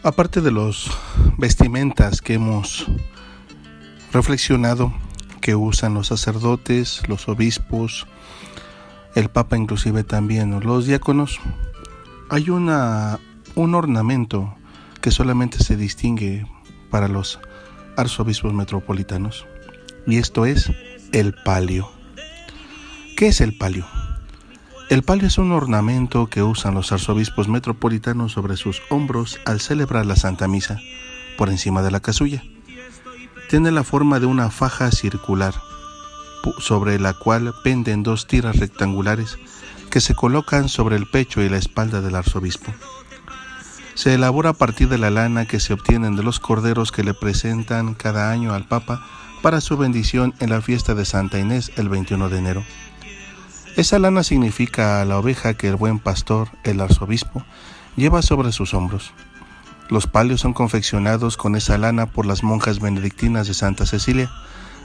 Aparte de los vestimentas que hemos reflexionado que usan los sacerdotes, los obispos, el Papa inclusive también, los diáconos, hay un ornamento que solamente se distingue para los arzobispos metropolitanos, y esto es el palio. ¿Qué es el palio? El palio es un ornamento que usan los arzobispos metropolitanos sobre sus hombros al celebrar la Santa Misa, por encima de la casulla. Tiene la forma de una faja circular, sobre la cual penden dos tiras rectangulares que se colocan sobre el pecho y la espalda del arzobispo. Se elabora a partir de la lana que se obtienen de los corderos que le presentan cada año al Papa para su bendición en la fiesta de Santa Inés el 21 de enero. Esa lana significa a la oveja que el buen pastor, el arzobispo, lleva sobre sus hombros. Los palios son confeccionados con esa lana por las monjas benedictinas de Santa Cecilia,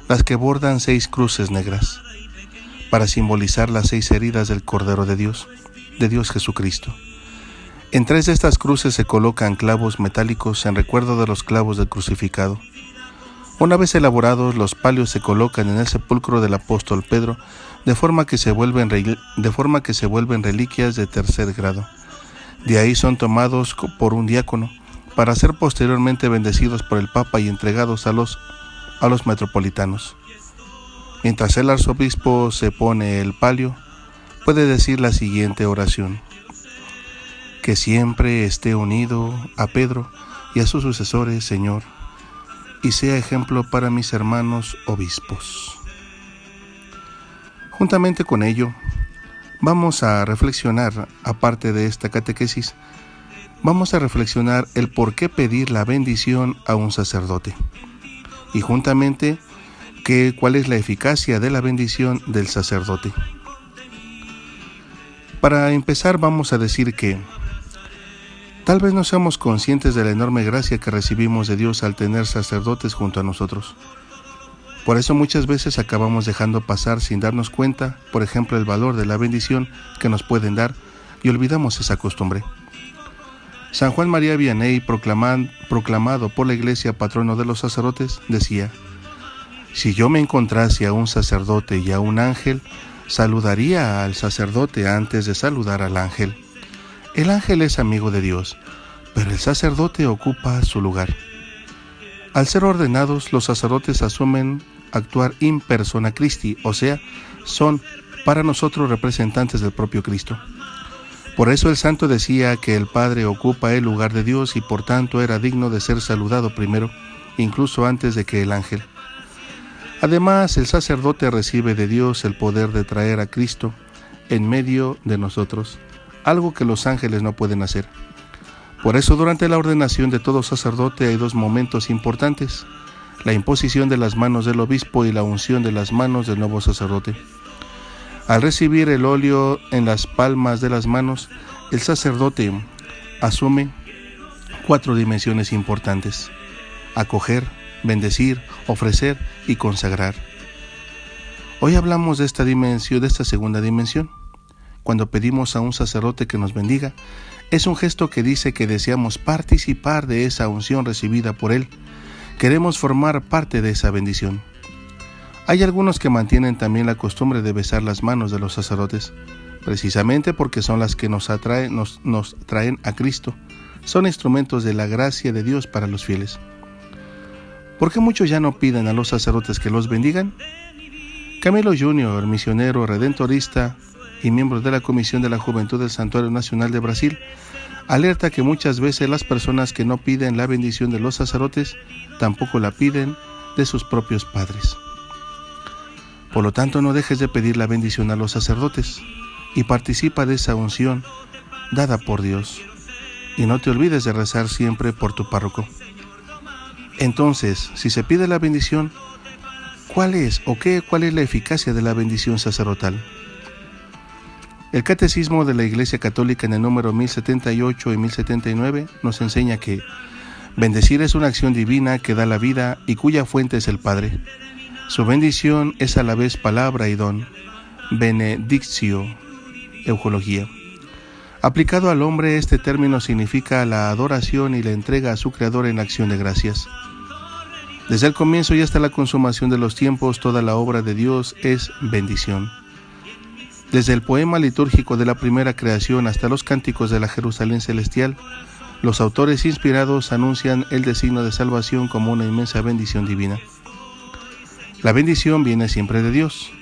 las que bordan 6 cruces negras, para simbolizar las 6 heridas del Cordero de Dios Jesucristo. En 3 de estas cruces se colocan clavos metálicos en recuerdo de los clavos del crucificado. Una vez elaborados, los palios se colocan en el sepulcro del apóstol Pedro, de forma que se vuelven reliquias de tercer grado. De ahí son tomados por un diácono, para ser posteriormente bendecidos por el Papa y entregados a los metropolitanos. Mientras el arzobispo se pone el palio, puede decir la siguiente oración: que siempre esté unido a Pedro y a sus sucesores, Señor, y sea ejemplo para mis hermanos obispos. Juntamente con ello, vamos a reflexionar, aparte de esta catequesis, vamos a reflexionar el por qué pedir la bendición a un sacerdote, y juntamente cuál es la eficacia de la bendición del sacerdote. Para empezar, vamos a decir que tal vez no seamos conscientes de la enorme gracia que recibimos de Dios al tener sacerdotes junto a nosotros. Por eso muchas veces acabamos dejando pasar sin darnos cuenta, por ejemplo, el valor de la bendición que nos pueden dar, y olvidamos esa costumbre. San Juan María Vianney, proclamado por la Iglesia patrono de los sacerdotes, decía: si yo me encontrase a un sacerdote y a un ángel, saludaría al sacerdote antes de saludar al ángel. El ángel es amigo de Dios, pero el sacerdote ocupa su lugar. Al ser ordenados, los sacerdotes asumen actuar in persona Christi, o sea, son para nosotros representantes del propio Cristo. Por eso el santo decía que el Padre ocupa el lugar de Dios y por tanto era digno de ser saludado primero, incluso antes de que el ángel. Además, el sacerdote recibe de Dios el poder de traer a Cristo en medio de nosotros, algo que los ángeles no pueden hacer. Por eso, durante la ordenación de todo sacerdote hay 2 momentos importantes: la imposición de las manos del obispo y la unción de las manos del nuevo sacerdote. Al recibir el óleo en las palmas de las manos, el sacerdote asume 4 dimensiones importantes: acoger, bendecir, ofrecer y consagrar. Hoy hablamos de esta segunda dimensión. Cuando pedimos a un sacerdote que nos bendiga, es un gesto que dice que deseamos participar de esa unción recibida por él. Queremos formar parte de esa bendición. Hay algunos que mantienen también la costumbre de besar las manos de los sacerdotes, precisamente porque son las que nos traen a Cristo. Son instrumentos de la gracia de Dios para los fieles. ¿Por qué muchos ya no piden a los sacerdotes que los bendigan? Camilo Jr., misionero redentorista y miembro de la Comisión de la Juventud del Santuario Nacional de Brasil, alerta que muchas veces las personas que no piden la bendición de los sacerdotes tampoco la piden de sus propios padres. Por lo tanto, no dejes de pedir la bendición a los sacerdotes y participa de esa unción dada por Dios. Y no te olvides de rezar siempre por tu párroco. Entonces, si se pide la bendición, ¿cuál es la eficacia de la bendición sacerdotal? El Catecismo de la Iglesia Católica en el número 1078 y 1079 nos enseña que bendecir es una acción divina que da la vida y cuya fuente es el Padre. Su bendición es a la vez palabra y don, benedictio, eulogía. Aplicado al hombre, este término significa la adoración y la entrega a su Creador en acción de gracias. Desde el comienzo y hasta la consumación de los tiempos, toda la obra de Dios es bendición. Desde el poema litúrgico de la primera creación hasta los cánticos de la Jerusalén celestial, los autores inspirados anuncian el designio de salvación como una inmensa bendición divina. La bendición viene siempre de Dios.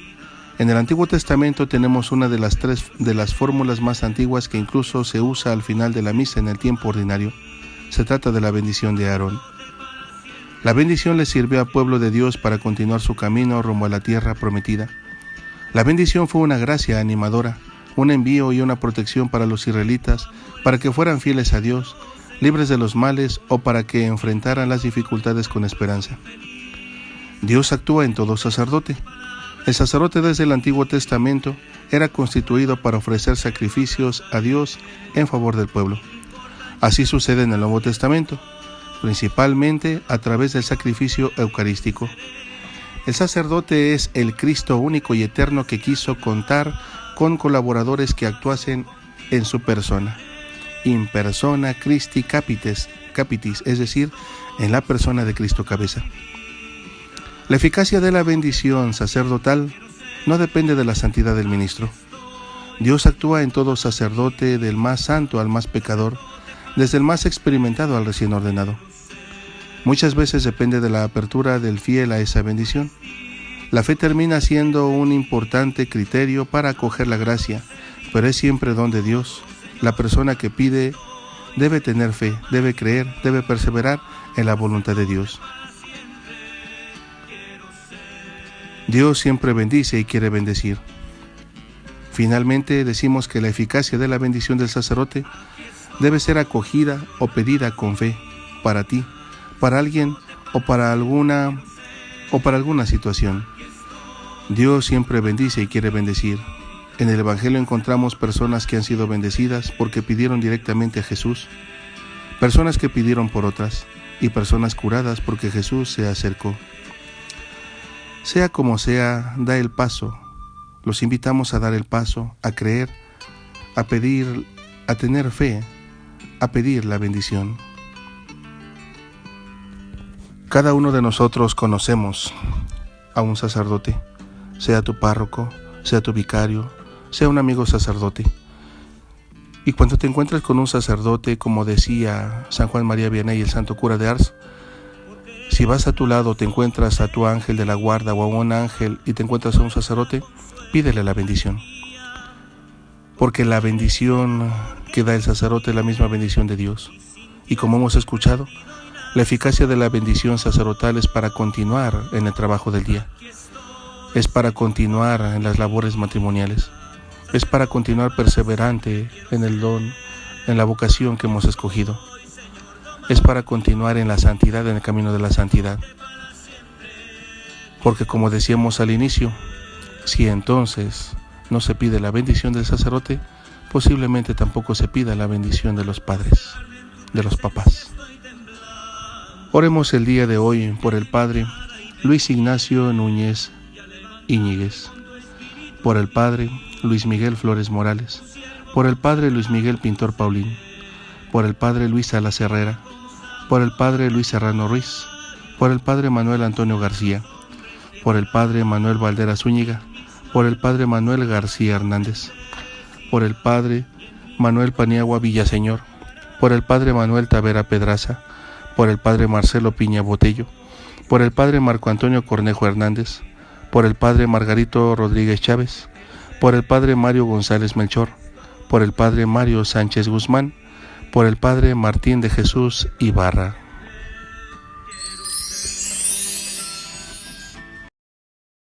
En el Antiguo Testamento tenemos una de las fórmulas más antiguas que incluso se usa al final de la misa en el tiempo ordinario. Se trata de la bendición de Aarón. La bendición le sirvió al pueblo de Dios para continuar su camino rumbo a la tierra prometida. La bendición fue una gracia animadora, un envío y una protección para los israelitas, para que fueran fieles a Dios, libres de los males o para que enfrentaran las dificultades con esperanza. Dios actúa en todo sacerdote. El sacerdote desde el Antiguo Testamento era constituido para ofrecer sacrificios a Dios en favor del pueblo. Así sucede en el Nuevo Testamento, principalmente a través del sacrificio eucarístico. El sacerdote es el Cristo único y eterno que quiso contar con colaboradores que actuasen en su persona. In persona Christi capitis, es decir, en la persona de Cristo cabeza. La eficacia de la bendición sacerdotal no depende de la santidad del ministro. Dios actúa en todo sacerdote, del más santo al más pecador, desde el más experimentado al recién ordenado. Muchas veces depende de la apertura del fiel a esa bendición. La fe termina siendo un importante criterio para acoger la gracia, pero es siempre don de Dios. La persona que pide debe tener fe, debe creer, debe perseverar en la voluntad de Dios. Dios siempre bendice y quiere bendecir. Finalmente, decimos que la eficacia de la bendición del sacerdote debe ser acogida o pedida con fe, para ti, para alguien o para alguna situación. Dios siempre bendice y quiere bendecir. En el Evangelio encontramos personas que han sido bendecidas porque pidieron directamente a Jesús, personas que pidieron por otras y personas curadas porque Jesús se acercó. Sea como sea, da el paso. Los invitamos a dar el paso, a creer, a pedir, a tener fe, a pedir la bendición. Cada uno de nosotros conocemos a un sacerdote, sea tu párroco, sea tu vicario, sea un amigo sacerdote. Y cuando te encuentres con un sacerdote, como decía San Juan María Vianney, el santo cura de Ars, si vas a tu lado, te encuentras a tu ángel de la guarda o a un ángel y te encuentras a un sacerdote, pídele la bendición. Porque la bendición que da el sacerdote es la misma bendición de Dios. Y como hemos escuchado, la eficacia de la bendición sacerdotal es para continuar en el trabajo del día. Es para continuar en las labores matrimoniales. Es para continuar perseverante en el don, en la vocación que hemos escogido. Es para continuar en la santidad, en el camino de la santidad. Porque como decíamos al inicio, si entonces no se pide la bendición del sacerdote, posiblemente tampoco se pida la bendición de los padres, de los papás. Oremos el día de hoy por el Padre Luis Ignacio Núñez Íñiguez, por el Padre Luis Miguel Flores Morales, por el Padre Luis Miguel Pintor Paulín, por el Padre Luis Salas Herrera, por el Padre Luis Serrano Ruiz, por el Padre Manuel Antonio García, por el Padre Manuel Valdera Zúñiga, por el Padre Manuel García Hernández, por el Padre Manuel Paniagua Villaseñor, por el Padre Manuel Tavera Pedraza, por el Padre Marcelo Piña Botello, por el Padre Marco Antonio Cornejo Hernández, por el Padre Margarito Rodríguez Chávez, por el Padre Mario González Melchor, por el Padre Mario Sánchez Guzmán, por el Padre Martín de Jesús Ibarra.